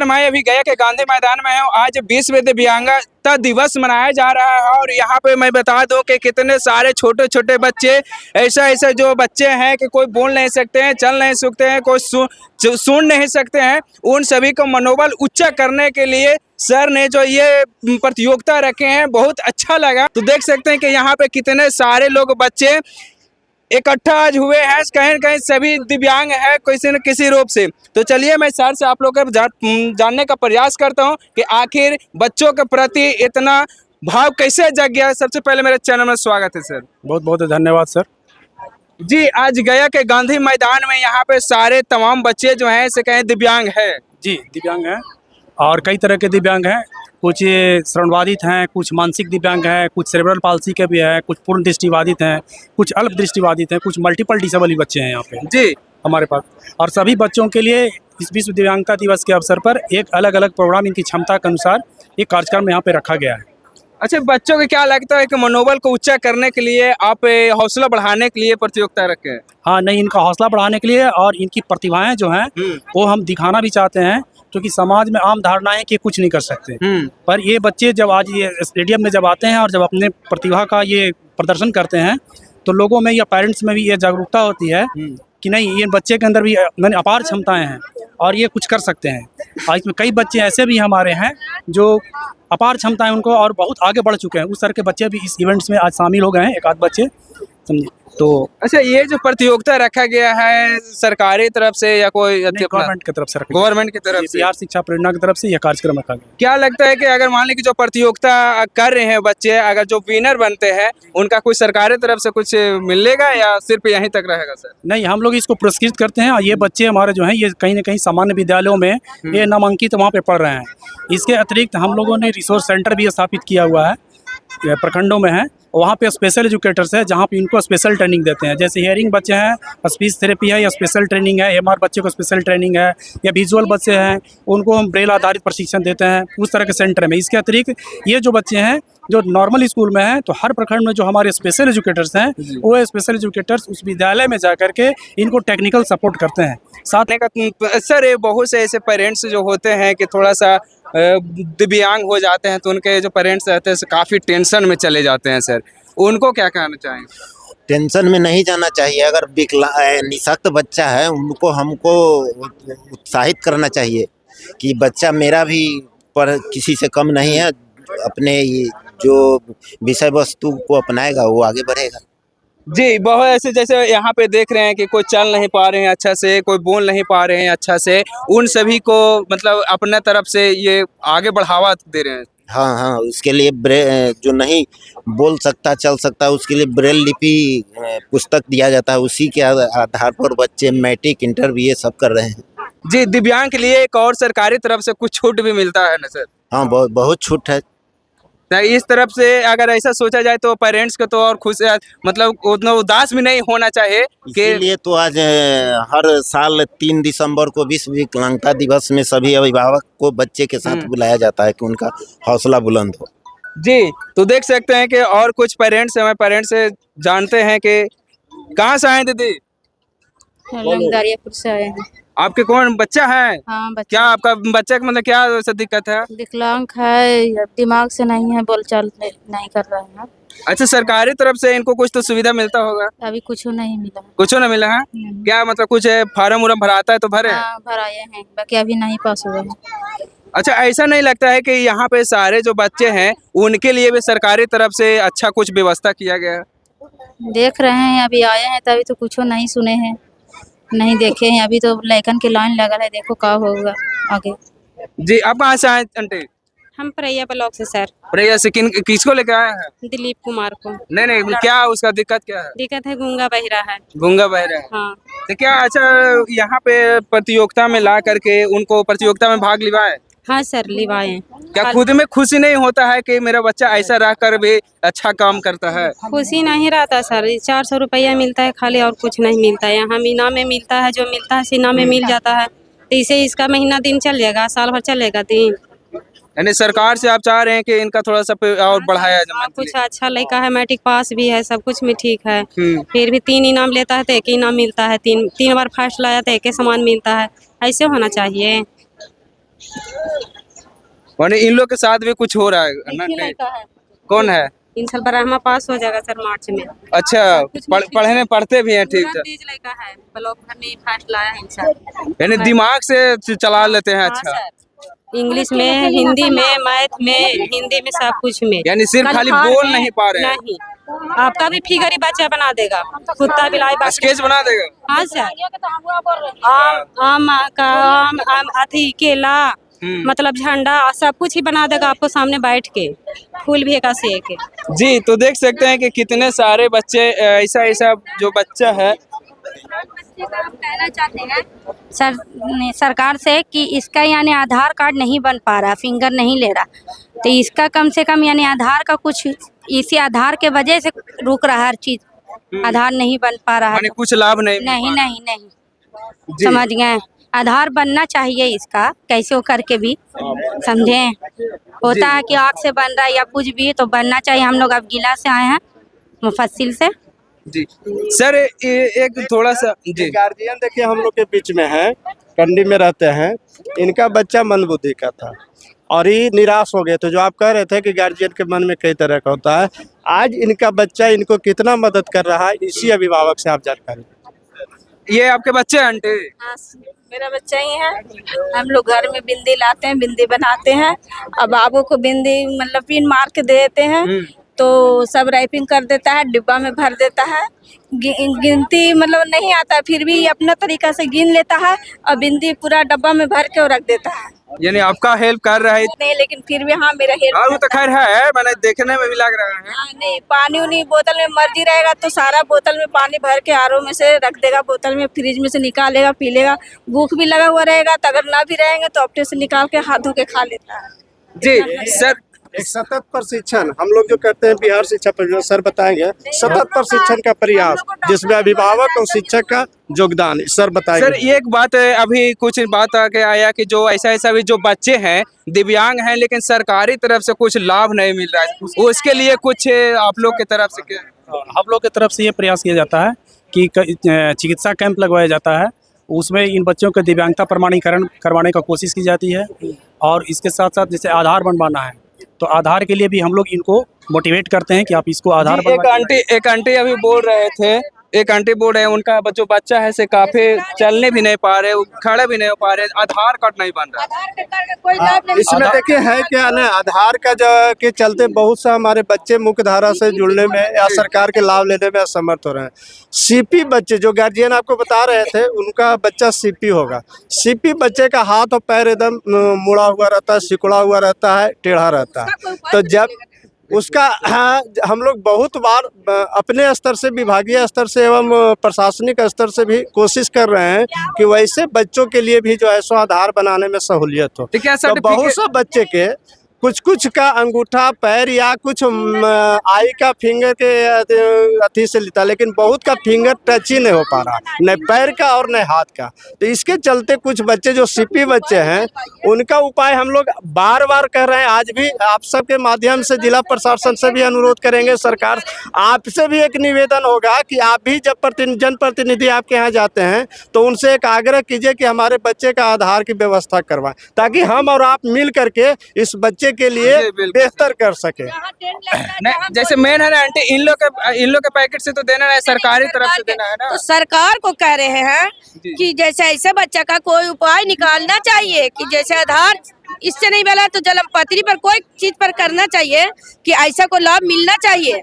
Sir मैं अभी गया के गांधी मैदान में हूँ। आज विश्व दिव्यांगता दिवस मनाया जा रहा है और यहाँ पे मैं बता दूं कि कितने सारे छोटे छोटे बच्चे ऐसा जो बच्चे हैं कि कोई बोल नहीं सकते हैं, चल नहीं सकते हैं, कोई सुन नहीं सकते हैं, उन सभी को मनोबल ऊंचा करने के लिए सर ने जो ये प्रतियोगिता रखे हैं बहुत अच्छा लगा। तो देख सकते हैं कि यहाँ पे कितने सारे लोग बच्चे इकट्ठा आज हुए हैं, कहीं न कहीं सभी दिव्यांग है किसी न किसी रूप से। तो चलिए मैं सर से आप लोग का जानने का प्रयास करता हूं कि आखिर बच्चों के प्रति इतना भाव कैसे जग गया। सबसे पहले मेरे चैनल में स्वागत है सर। बहुत बहुत धन्यवाद सर। जी, आज गया के गांधी मैदान में यहाँ पे सारे तमाम बच्चे जो हैं से कहें दिव्यांग है। जी दिव्यांग हैं और कई तरह के दिव्यांग हैं, कुछ श्रवणबाधित हैं, कुछ मानसिक दिव्यांग हैं, कुछ सेरेब्रल पाल्सी के भी हैं, कुछ पूर्ण दृष्टिबाधित हैं, कुछ अल्प दृष्टिबाधित हैं, कुछ मल्टीपल डिसेबल बच्चे हैं यहाँ पे जी हमारे पास। और सभी बच्चों के लिए इस विश्व दिव्यांगता दिवस के अवसर पर एक अलग अलग प्रोग्राम इनकी क्षमता के अनुसार एक कार्यक्रम यहाँ पे रखा गया है। अच्छा, बच्चों को क्या लगता है कि मनोबल को ऊंचा करने के लिए आप हौसला बढ़ाने के लिए प्रतियोगिता रखे हैं? हाँ, नहीं, इनका हौसला बढ़ाने के लिए और इनकी प्रतिभाएं जो हैं वो हम दिखाना भी चाहते हैं, क्योंकि समाज में आम धारणा है कि कुछ नहीं कर सकते, पर ये बच्चे जब आज ये स्टेडियम में जब आते हैं और जब अपने प्रतिभा का ये प्रदर्शन करते हैं तो लोगों में या पेरेंट्स में भी ये जागरूकता होती है कि नहीं, ये बच्चे के अंदर भी मैंने अपार क्षमताएं हैं और ये कुछ कर सकते हैं। और इसमें कई बच्चे ऐसे भी हमारे हैं जो अपार क्षमताएं उनको और बहुत आगे बढ़ चुके हैं, उस तरह के बच्चे भी इस इवेंट्स में आज शामिल हो गए हैं, एक आध बच्चे, समझे। तो अच्छा, ये जो प्रतियोगिता रखा गया है सरकारी तरफ से या कोई गवर्नमेंट की तरफ से गवर्नमेंट की तरफ से, बिहार शिक्षा प्रेरणा की तरफ से यह कार्यक्रम रखा गया। क्या लगता है कि अगर मान लीजिए जो प्रतियोगिता कर रहे हैं बच्चे, अगर जो विनर बनते हैं उनका कुछ सरकारी तरफ से कुछ मिलेगा या सिर्फ यहीं तक रहेगा सर? नहीं, हम लोग इसको पुरस्कृत करते हैं और ये बच्चे हमारे जो हैं ये कहीं ना कहीं सामान्य विद्यालयों में ये नामांकित वहाँ पे पढ़ रहे हैं। इसके अतिरिक्त हम लोगों ने रिसोर्स सेंटर भी स्थापित किया हुआ है, प्रखंडों में है, वहाँ पे स्पेशल एजुकेटर्स है जहाँ पे इनको स्पेशल ट्रेनिंग देते हैं। जैसे हियरिंग बच्चे हैं, स्पीच थेरेपी है या स्पेशल ट्रेनिंग है, एमआर बच्चे को स्पेशल ट्रेनिंग है, या विजुअल बच्चे हैं उनको हम ब्रेल आधारित प्रशिक्षण देते हैं उस तरह के सेंटर में। इसके अतिरिक्त ये जो बच्चे हैं जो नॉर्मल स्कूल में हैं, तो हर प्रखंड में जो हमारे स्पेशल एजुकेटर्स हैं वो स्पेशल एजुकेटर्स उस विद्यालय में जा करके इनको टेक्निकल सपोर्ट करते हैं। साथ का सर बहुत से ऐसे पेरेंट्स जो होते हैं कि थोड़ा सा दिव्यांग हो जाते हैं तो उनके जो पेरेंट्स रहते हैं काफ़ी टेंशन में चले जाते हैं सर, उनको क्या कहना चाहेंगे? टेंशन में नहीं जाना चाहिए। अगर निःशक्त बच्चा है उनको हमको उत्साहित करना चाहिए कि बच्चा मेरा भी पर किसी से कम नहीं है, अपने जो विषय वस्तु को अपनाएगा वो आगे बढ़ेगा। जी, बहुत ऐसे जैसे यहाँ पे देख रहे हैं कि कोई चल नहीं पा रहे हैं अच्छा से, कोई बोल नहीं पा रहे हैं अच्छा से, उन सभी को मतलब अपने तरफ से ये आगे बढ़ावा दे रहे हैं। हाँ हाँ, उसके लिए जो नहीं बोल सकता चल सकता उसके लिए ब्रेल लिपि पुस्तक दिया जाता है, उसी के आधार पर बच्चे मैट्रिक इंटर BA सब कर रहे हैं। जी, दिव्यांग के लिए एक और सरकारी तरफ से कुछ छूट भी मिलता है ना सर? हाँ, बहुत छूट है। इस तरफ से अगर ऐसा सोचा जाए तो पेरेंट्स को तो और खुश मतलब उतना उदास भी नहीं होना चाहिए। इसीलिए तो आज हर साल 3 दिसंबर को विश्व विकलांगता दिवस में सभी अभिभावक को बच्चे के साथ बुलाया जाता है कि उनका हौसला बुलंद हो। जी, तो देख सकते हैं कि और कुछ पेरेंट्स हमें पेरेंट्स से जानते हैं कि कहाँ से आए दीदी? दारियापुर से आए हैं। आपके कौन बच्चा है? हाँ, बच्चा। क्या आपका बच्चा का मतलब क्या वैसा दिक्कत है? विकलांग है, दिमाग से नहीं है, बोलचाल नहीं कर रहा है। अच्छा, सरकारी तरफ से इनको कुछ तो सुविधा मिलता होगा? अभी कुछ नहीं मिला। कुछ नहीं मिला है? क्या मतलब कुछ फार्म उर्म भराता है तो भरे? हाँ, भराए हैं, बाकी अभी नहीं पास हुए हैं। अच्छा, ऐसा नहीं लगता है कि यहाँ पे सारे जो बच्चे हैं उनके लिए भी सरकारी तरफ से अच्छा कुछ व्यवस्था किया गया है? देख रहे हैं, अभी आए हैं तभी तो कुछ नहीं सुने हैं, नहीं देखे हैं, अभी तो लैकन की लाइन लगा है, देखो क्या होगा आगे। जी, आप कहाँ से आए आंटी? हम परैया ब्लॉक से सर। परैया से किसको लेकर आए हैं? दिलीप कुमार को। नहीं, क्या उसका दिक्कत क्या है? दिक्कत है, गूंगा बहिरा है। गूंगा बहिरा है? हाँ। तो क्या अच्छा यहाँ पे प्रतियोगिता में ला करके उनको प्रतियोगिता में भाग लिवाए? हाँ सर, लिवाए। क्या खुद में खुशी नहीं होता है कि मेरा बच्चा ऐसा रह कर भी अच्छा काम करता है? खुशी नहीं रहता सर, 400 रुपया मिलता है खाली, और कुछ नहीं मिलता है। यहाँ मीना में मिलता है, जो मिलता है सीना में मिल जाता है, तो इसे इसका महीना दिन चल जाएगा, साल भर चलेगा दिन। यानी सरकार से आप चाह रहे हैं कि इनका थोड़ा सा और बढ़ाया जाए? कुछ अच्छा लड़का है, मैट्रिक पास भी है, सब कुछ में ठीक है, फिर भी 3 इनाम लेता है तो 1 इनाम मिलता है, 3 बार फर्स्ट लाया तो 1 सामान मिलता है, ऐसे होना चाहिए। माने इन लोग के साथ भी कुछ हो रहा है ना? एक ही लड़का है, कौन है? इन साल ब्रह्मा पास हो जाएगा सर मार्च में। अच्छा, पढ़ने पढ़ते भी हैं, ठीक पूरा है। तेज लड़का है, ब्लॉक भर में फर्स्ट लाया है इन साल। यानी दिमाग से चला लेते हैं। हाँ अच्छा, सर, इंग्लिश में, हिंदी में, मैथ में, हिंदी में, सब कुछ में। यानी सिर्फ कल खाली हार बोल में नहीं पा रहे हैं। नहीं, आपका भी फिगर ही बच्चा बना देगा, कुत्ता बिलाई बच्चा। स्केच बना देगा। हाँ सर, आम अथी केला, मतलब झंडा सब कुछ ही बना देगा आपको सामने बैठ के, फूल भी एक से एक है। जी, तो देख सकते हैं कि कितने सारे बच्चे ऐसा ऐसा जो बच्चा है। कहना चाहते हैं सरकार से कि इसका यानी आधार कार्ड नहीं बन पा रहा, फिंगर नहीं ले रहा, तो इसका कम से कम यानी आधार का कुछ, इसी आधार के वजह से रुक रहा है हर चीज, आधार नहीं बन पा रहा माने है। कुछ लाभ नहीं मिल नहीं पा रहा। नहीं नहीं, जी। समझ गए, आधार बनना चाहिए इसका, कैसे हो करके भी, समझे। होता है कि आँख से बन रहा है या कुछ भी, तो बनना चाहिए। हम लोग अब जिला से आए हैं, मुफस्सिल से। जी सर, एक थोड़ा सा जी। गार्जियन देखिए हम लोग के बीच में है, कंडी में रहते हैं, इनका बच्चा मंदबुद्धि का था और ये निराश हो गए। तो जो आप कह रहे थे कि गार्जियन के मन में कई तरह का होता है, आज इनका बच्चा इनको कितना मदद कर रहा है, इसी अभिभावक से आप जानकारी लें। ये आपके बच्चे हैं आंटी? हाँ, मेरा बच्चा ही है। हम लोग घर में बिंदी लाते हैं, बिंदी बनाते हैं, अब बाबू को बिंदी मतलब पिन मार के देते हैं, तो सब रैपिंग कर देता है, डिब्बा में भर देता है। गिनती मतलब नहीं आता, फिर भी अपना तरीका से गिन लेता है और बिंदी पूरा डब्बा में भर के रख देता है। यानी आपका हेल्प कर रहा है? नहीं, लेकिन फिर भी हाँ मेरा हेल्प। हाँ, वो तो खैर है, मैंने देखने में भी लग रहा है। हाँ, नहीं, पानी उनी बोतल में मर्जी रहेगा तो सारा बोतल में पानी भर के आरओ में से रख देगा, बोतल में फ्रिज में से निकालेगा, पी लेगा। भूख भी लगा हुआ रहेगा तो अगर ना भी रहेंगे तो अपने से निकाल के हाथ धो के खा लेता है। जी सर, एक सतत प्रशिक्षण हम लोग जो करते हैं बिहार शिक्षा परियोजना, सर बताएंगे, सतत प्रशिक्षण का प्रयास जिसमें अभिभावक और शिक्षक का योगदान, सर बताएंगे। सर ये एक बात है, अभी कुछ बात आके आया कि जो ऐसा भी जो बच्चे हैं दिव्यांग हैं लेकिन सरकारी तरफ से कुछ लाभ नहीं मिल रहा है, उसके लिए कुछ आप लोग की तरफ से क्या? हम लोग की तरफ से ये प्रयास किया जाता है कि चिकित्सा कैंप लगवाया जाता है, उसमें इन बच्चों का दिव्यांगता प्रमाणीकरण करवाने का कोशिश की जाती है। और इसके साथ साथ जैसे आधार बनवाना है तो आधार के लिए भी हम लोग इनको मोटिवेट करते हैं कि आप इसको आधार एक आंटी अभी बोल रहे थे, एक आंटी बोल रहे हैं उनका जो बच्चा है से काफी चलने भी नहीं पा रहे, खड़े भी नहीं हो पा रहे, आधार कार्ड नहीं बन रहा। इसमें देखिए है क्या ना, आधार का जो के चलते बहुत सा हमारे बच्चे मुख्य धारा से जुड़ने में या सरकार के लाभ लेने में असमर्थ हो रहे हैं। सीपी बच्चे जो गार्जियन आपको बता रहे थे, उनका बच्चा सीपी होगा। सीपी बच्चे का हाथ और पैर एकदम मुड़ा हुआ रहता है, सिकुड़ा हुआ रहता है, टेढ़ा रहता है। तो जब उसका हम लोग बहुत बार अपने स्तर से, विभागीय स्तर से एवं प्रशासनिक स्तर से भी कोशिश कर रहे हैं कि वैसे बच्चों के लिए भी जो है सो आधार बनाने में सहूलियत हो। तो बहुत से बच्चे के कुछ का अंगूठा पैर या कुछ आई का फिंगर के अथी से लेता, लेकिन बहुत का फिंगर टच ही नहीं हो पा रहा, न पैर का और न हाथ का। तो इसके चलते कुछ बच्चे जो सीपी बच्चे हैं, उनका उपाय हम लोग बार बार कर रहे हैं। आज भी आप सबके माध्यम से जिला प्रशासन से भी अनुरोध करेंगे, सरकार आपसे भी एक निवेदन होगा कि आप भी जब जनप्रतिनिधि आपके यहाँ जाते हैं तो उनसे एक आग्रह कीजिए कि हमारे बच्चे का आधार की व्यवस्था करवाएं, ताकि हम और आप मिल करके इस बच्चे के लिए बेहतर कर सके। जैसे मेन है ना आंटी, इन लोग के पैकेट से तो देना है, सरकारी तरफ से देना है ना। तो सरकार को कह रहे हैं कि जैसे ऐसे बच्चा का कोई उपाय निकालना चाहिए कि जैसे आधार इससे नहीं मिला तो जन्मपत्री पर कोई चीज पर करना चाहिए कि ऐसा को लाभ मिलना चाहिए,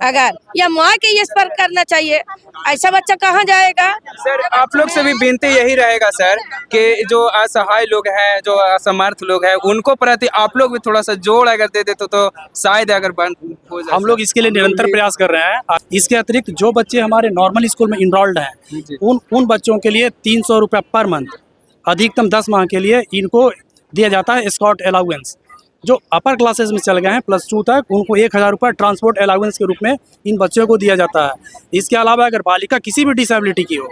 अगर या माँ के इस पर करना चाहिए। ऐसा बच्चा कहाँ जाएगा? सर आप लोग से भी विनती यही रहेगा सर कि जो असहाय लोग हैं, जो असमर्थ लोग हैं, उनको प्रति आप लोग भी थोड़ा सा जोड़ अगर दे देते तो शायद अगर बंद हो जाए। हम लोग इसके लिए निरंतर प्रयास कर रहे हैं। इसके अतिरिक्त जो बच्चे हमारे नॉर्मल स्कूल में इनरोल्ड हैं, उन बच्चों के लिए 300 रुपये पर मंथ अधिकतम 10 माह के लिए इनको दिया जाता है स्कॉट अलाउंस। जो अपर क्लासेस में चल गए हैं +2 तक, उनको 1000 रुपये ट्रांसपोर्ट अलाउंस के रूप में इन बच्चों को दिया जाता है। इसके अलावा अगर बालिका किसी भी डिसेबिलिटी की हो,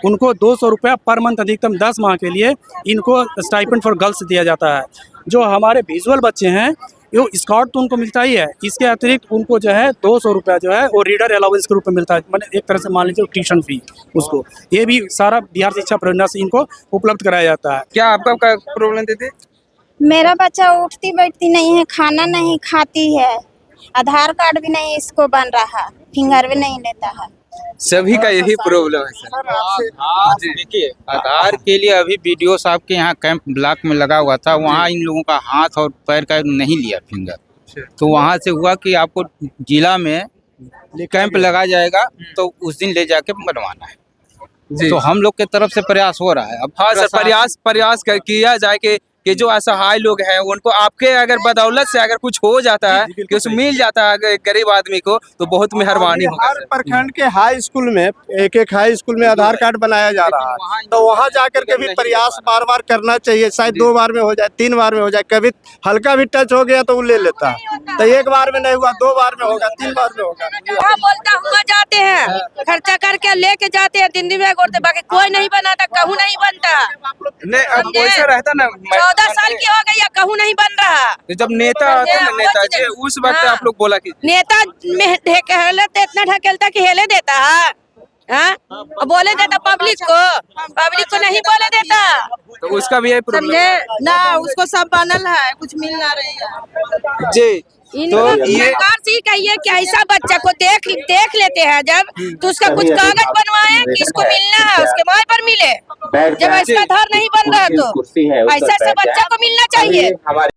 उनको 200 रुपये पर मंथ अधिकतम 10 माह के लिए इनको स्टाइपेंड फॉर गर्ल्स दिया जाता है। जो हमारे विजुअल बच्चे हैं, यो स्काउट तो उनको मिलता ही है, इसके अतिरिक्त उनको जो है 200 रुपया जो है वो रीडर अलाउंस के रूप में मिलता है, मैंने एक तरह से मान लीजिए ट्यूशन फी उसको, ये भी सारा बिहार शिक्षा परियोजना से इनको उपलब्ध कराया जाता है। क्या आपका प्रॉब्लम देते? मेरा बच्चा उठती बैठती नहीं है, खाना नहीं खाती है, आधार कार्ड भी नहीं इसको बन रहा, फिंगर भी नहीं लेता है। सभी का यही प्रॉब्लम है सर। हाँ, देखिए आधार के लिए अभी बीडीओ साहब के यहाँ कैंप ब्लॉक में लगा हुआ था, वहाँ इन लोगों का हाथ और पैर का नहीं लिया फिंगर, तो वहाँ से हुआ कि आपको जिला में कैंप लगा जाएगा तो उस दिन ले जाके बनवाना है। तो हम लोग के तरफ से प्रयास हो रहा है। अब हाँ सर, प्रयास किया जाए कि जो असहाय लोग हैं उनको आपके अगर बदौलत से अगर कुछ हो जाता है कि उसमें मिल जाता है गरीब आदमी को, तो बहुत मेहरबानी होगा। हर प्रखंड के हाई स्कूल में एक हाई स्कूल में आधार कार्ड बनाया जा रहा है, तो वहाँ जाकर के भी प्रयास बार बार करना चाहिए। शायद 2 बार में हो जाए, 3 बार में हो जाए, कभी हल्का भी टच हो गया तो वो ले लेता है। तो 1 बार में नहीं हुआ, 2 बार में होगा, 3 बार में होगा। हाँ बोलता हुआ जाते हैं, खर्चा करके लेके जाते हैं, दिन में करते, बाकी कोई नहीं बनाता, कहूँ नहीं बनता। नहीं, अब वैसा रहता ना, 14 साल की हो गई, कहूँ नहीं बन रहा। जब नेता आता ना, नेताजी उस वक्त आप लोग बोला कि नेता में ढकेलते, इतना ढकेलता कि हेले देता है, हाँ? और बोले देता पब्लिक को नहीं बोले देता। तो उसका भी यही प्रॉब्लम समझे ना, उसको सब बनल है, कुछ मिल ना रही है जी। तो ये सरकार से ही कहिए कि ऐसा बच्चा को देख लेते हैं जब, तो उसका कुछ कागज बनवाए, किसको मिलना है उसके माँ पर मिले। जब ऐसा आधार नहीं बन रहा तो ऐसा बच्चा को मिलना चाहिए।